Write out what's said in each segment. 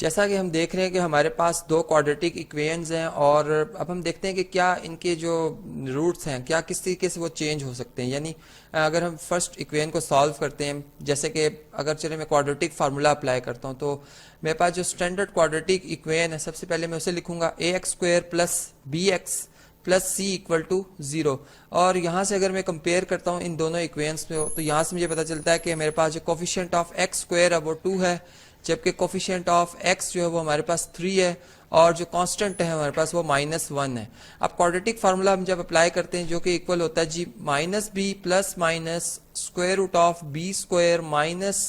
जैसा कि हम देख रहे हैं कि हमारे पास दो क्वाड्रेटिक इक्वेशंस हैं और अब हम देखते हैं कि क्या इनके जो रूट्स हैं क्या किस तरीके से वो चेंज हो सकते हैं। यानी अगर हम फर्स्ट इक्वेशन को सॉल्व करते हैं, जैसे कि अगर चले मैं क्वाड्रेटिक फार्मूला अप्लाई करता हूं, तो मेरे पास जो स्टैंडर्ड क्वाड्रेटिक इक्वेशन है, सबसे पहले मैं उसे लिखूंगा ax² plus bx plus c equal to 0। और यहाँ से अगर मैं कंपेयर करता हूँ इन दोनों इक्वेशंस में, तो यहाँ से मुझे पता चलता है कि मेरे पास जो कोफिशिएंट ऑफ x² है वो 2 है, जबकि कोफिशिएंट ऑफ x जो है वो हमारे पास 3 है, और जो कांस्टेंट है हमारे पास वो -1 है। अब क्वाड्रेटिक फार्मूला हम जब अप्लाई करते हैं, जो कि इक्वल होता है जी -b plus minus square root of b² minus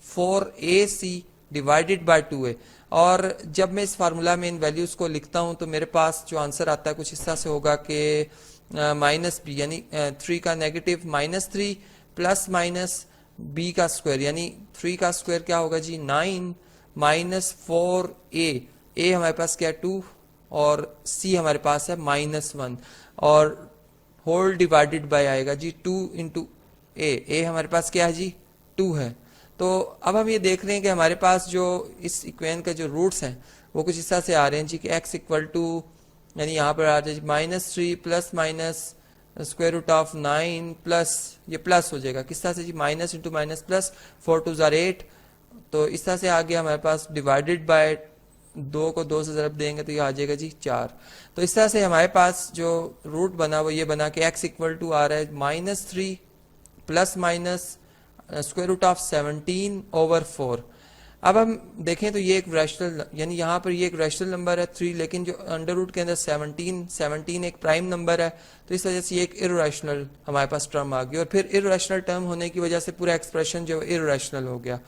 4ac divided by 2a। और जब मैं इस फार्मूला में इन वैल्यूज को लिखता हूं तो मेरे पास जो आंसर आता है कुछ इस तरह से होगा कि -b यानी 3 का नेगेटिव -3 प्लस माइनस b का स्क्वायर यानी 3 का स्क्वायर क्या होगा जी 9 माइनस 4a। a हमारे पास क्या है 2 और c हमारे पास है -1 और होल डिवाइडेड बाय आएगा जी 2 इंटू a हमारे पास क्या है जी 2 है। तो अब हम ये देख रहे हैं कि हमारे पास जो इस इक्वेशन का जो रूट्स हैं वो कुछ इस तरह से आ रहे हैं जी कि x इक्वल टू यानी यहाँ पर आ जाए -3 plus minus square root of 9 plus ये प्लस हो जाएगा किस तरह से जी माइनस इंटू माइनस प्लस 4 2 जार 8। तो इस तरह से आ गया हमारे पास डिवाइडेड बाय 2 को 2 से ज़रब देंगे तो ये आ जाएगा जी 4। तो इस तरह से हमारे पास जो रूट बना वो ये बना कि x इक्वल टू आ रहा है -3 plus minus square root of 17 over 4। अब हम देखें तो ये एक रैशनल यानी यहाँ पर ये एक रैशनल नंबर है 3, लेकिन जो अंडर रूट के अंदर 17 एक प्राइम नंबर है, तो इस वजह से ये एक इर्रेशनल हमारे पास टर्म आ गई और फिर इर्रेशनल टर्म होने की वजह से पूरा एक्सप्रेशन जो इर्रेशनल हो गया।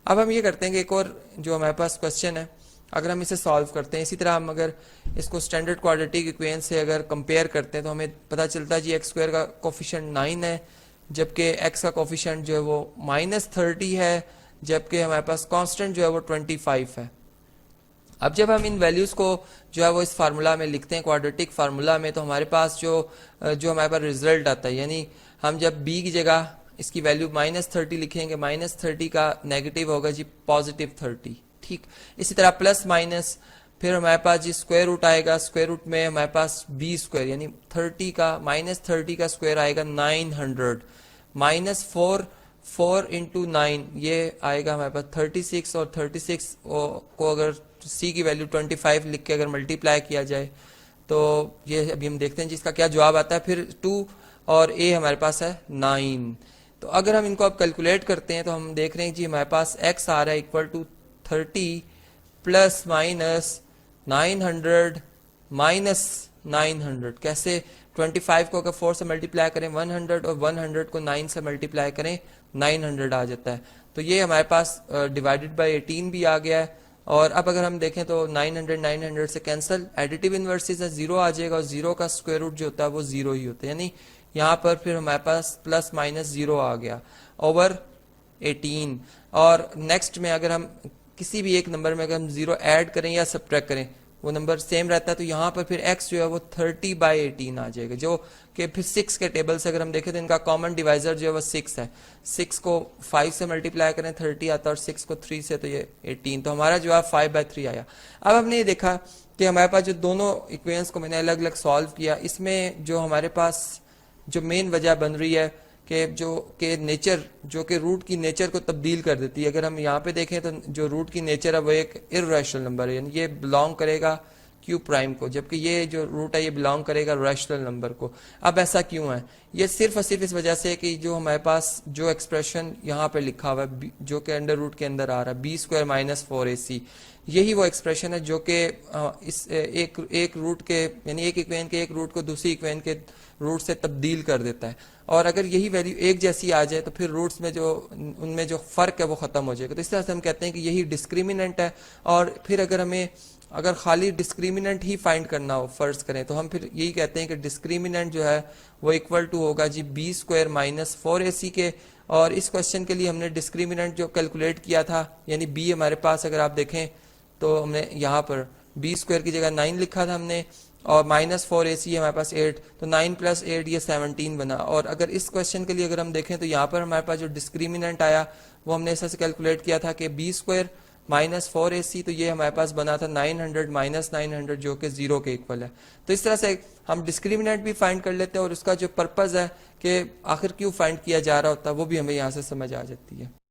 अब हम ये करते हैं कि एक और जो हमारे पास क्वेश्चन है अगर हम इसे सॉल्व करते हैं, इसी तरह हम अगर इसको स्टैंडर्ड क्वाड्रेटिक इक्वेशन से अगर कंपेयर करते हैं तो हमें पता चलता है जी x² का कोफिशिएंट 9 है, जबकि x का कोफिशिएंट जो है वो -30 है, जबकि हमारे पास कांस्टेंट जो है वो 25 है। अब जब हम इन वैल्यूज को जो है वो इस फार्मूला में लिखते हैं क्वाड्रेटिक फार्मूला में, तो हमारे पास जो हमारे पास रिजल्ट आता है यानी हम जब b की जगह इसकी वैल्यू -30 लिखेंगे, -30 का नेगेटिव होगा जी +30। ठीक, इसी तरह प्लस माइनस फिर हमारे पास जी स्क्वायर रूट आएगा, स्क्वायर रूट में हमारे पास b² यानी 30 का -30 का स्क्वायर आएगा 900 -4 इंटू 9 ये आएगा हमारे पास 36 और 36 को अगर c की वैल्यू 25 लिख के अगर मल्टीप्लाई किया जाए तो ये अभी हम देखते हैं जिसका क्या जवाब आता है। फिर 2 और a हमारे पास है 9। तो अगर हम इनको अब कैलकुलेट करते हैं तो हम देख रहे हैं जी हमारे पास x आ रहा है equal to 30 plus minus 900 minus 900। कैसे 25 को अगर 4 से मल्टीप्लाई करें 100 और 100 को 9 से मल्टीप्लाई करें 900 आ जाता है। तो ये हमारे पास डिवाइडेड बाय 18 भी आ गया है। और अब अगर हम देखें तो 900 से कैंसिल, एडिटिव इनवर्सेस है 0 आ जाएगा और 0 का स्क्वायर रूट जो होता है वो 0 ही होता है, यानी यहाँ पर फिर हमारे पास प्लस माइनस 0 आ गया ओवर 18। और नेक्स्ट में अगर हम किसी भी एक नंबर में अगर हम 0 ऐड करें या सब्ट्रैक्ट करें वो नंबर सेम रहता है, तो यहाँ पर फिर x जो है वो 30/18 आ जाएगा, जो कि फिर 6 के टेबल से अगर हम देखें तो इनका कॉमन डिवाइजर जो है वो 6 है। 6 को 5 से मल्टीप्लाई करें 30 आता है और 6 को 3 से तो ये 18। तो हमारा जवाब 5/3 आया। अब हमने ये देखा कि हमारे पास जो दोनों इक्वेशंस को मैंने अलग अलग सॉल्व किया, इसमें जो हमारे पास जो मेन वजह बन रही है कि जो कि नेचर जो कि रूट की नेचर को तब्दील कर देती है। अगर हम यहाँ पे देखें तो जो रूट की नेचर है वो एक इर्रेशनल नंबर है, यानी ये बिलोंग करेगा क्यू प्राइम को, जबकि ये जो रूट है ये बिलोंग करेगा रैशनल नंबर को। अब ऐसा क्यों है? ये सिर्फ और सिर्फ इस वजह से कि जो हमारे पास जो एक्सप्रेशन यहाँ पे लिखा हुआ है जो कि अंडर रूट के अंदर आ रहा है b² माइनस 4ac, यही वो एक्सप्रेशन है जो कि इस एक रूट के यानी एक इक्वेशन के एक रूट को दूसरी इक्वेशन के रूट से तब्दील कर देता है। और अगर यही वैल्यू एक जैसी आ जाए तो फिर रूट्स में जो उनमें जो फर्क है वो खत्म हो जाएगा। तो इस तरह से हम कहते हैं कि यही डिस्क्रिमिनेंट है। और फिर अगर हमें अगर खाली डिस्क्रिमिनेंट ही फाइंड करना हो फर्ज करें तो हम फिर यही कहते हैं कि डिस्क्रिमिनेंट जो है वो इक्वल टू होगा जी b² माइनस 4ac के। और इस क्वेश्चन के लिए हमने डिस्क्रिमिनेंट जो कैलकुलेट किया था यानी b हमारे पास अगर आप देखें तो हमने यहाँ पर b² की जगह 9 लिखा था हमने और माइनस 4ac हमारे पास 8, तो 9 प्लस 8 ये 17 बना। और अगर इस क्वेश्चन के लिए अगर हम देखें तो यहाँ पर हमारे पास जो डिस्क्रिमिनेंट आया वो हमने ऐसा से कैलकुलेट किया था कि b² -4ac, तो ये हमारे पास बना था 900 -900 जो कि 0 के इक्वल है। तो इस तरह से हम डिस्क्रिमिनेंट भी फाइंड कर लेते हैं और उसका जो पर्पज़ है कि आखिर क्यों फाइंड किया जा रहा होता है वो भी हमें यहाँ से समझ आ जाती है।